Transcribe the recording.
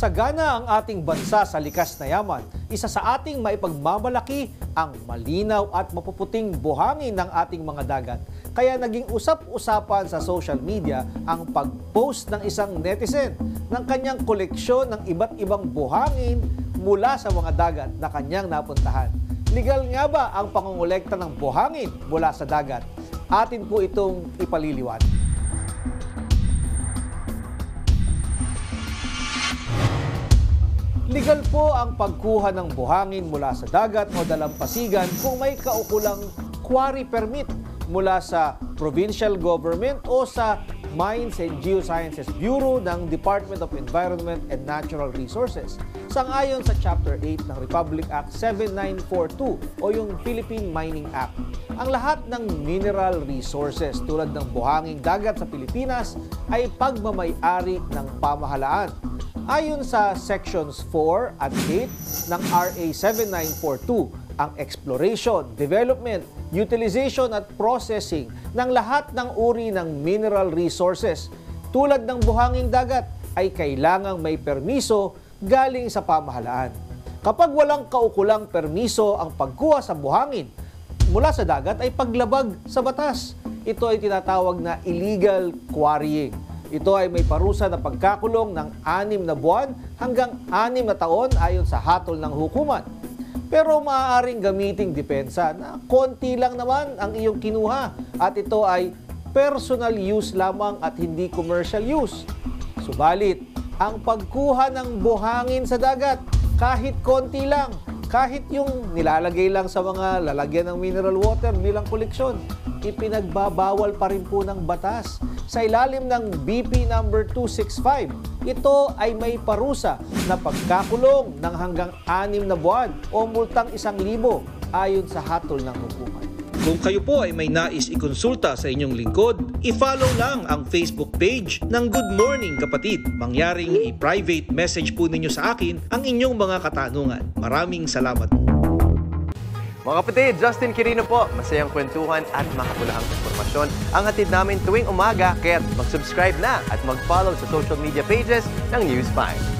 Sagana ang ating bansa sa likas na yaman. Isa sa ating maipagmamalaki ang malinaw at mapuputing buhangin ng ating mga dagat. Kaya naging usap-usapan sa social media ang pag-post ng isang netizen ng kanyang koleksyon ng iba't ibang buhangin mula sa mga dagat na kanyang napuntahan. Legal nga ba ang pangongolekta ng buhangin mula sa dagat? Atin po itong ipaliliwanag. Legal po ang pagkuha ng buhangin mula sa dagat o dalampasigan kung may kaukulang quarry permit mula sa provincial government o sa Mines and Geosciences Bureau ng Department of Environment and Natural Resources. Sangayon sa Chapter 8 ng Republic Act 7942 o yung Philippine Mining Act. Ang lahat ng mineral resources tulad ng buhanging dagat sa Pilipinas ay pagmamay-ari ng pamahalaan. Ayon sa Sections 4 at 8 ng RA 7942, ang exploration, development, utilization at processing ng lahat ng uri ng mineral resources tulad ng buhanging dagat ay kailangang may permiso galing sa pamahalaan. Kapag walang kaukulang permiso ang pagkuha sa buhangin mula sa dagat ay paglabag sa batas. Ito ay tinatawag na illegal quarrying. Ito ay may parusa na pagkakulong ng 6 na buwan hanggang 6 na taon ayon sa hatol ng hukuman. Pero maaaring gamiting depensa na konti lang naman ang iyong kinuha at ito ay personal use lamang at hindi commercial use. Subalit, ang pagkuha ng buhangin sa dagat, kahit konti lang, kahit yung nilalagay lang sa mga lalagyan ng mineral water bilang koleksyon, ipinagbabawal pa rin po ng batas. Sa ilalim ng BP number 265, ito ay may parusa na pagkakulong ng hanggang 6 na buwan o multang 1,000 ayon sa hatol ng hukuman. Kung kayo po ay may nais ikonsulta sa inyong lingkod, i-follow lang ang Facebook page ng Good Morning Kapatid. Mangyaring i-private message po ninyo sa akin ang inyong mga katanungan. Maraming salamat. Mga kapatid, Justin Quirino po. Masayang kwentuhan at makapulahang informasyon ang hatid namin tuwing umaga. Kaya mag-subscribe na at mag-follow sa social media pages ng News 5.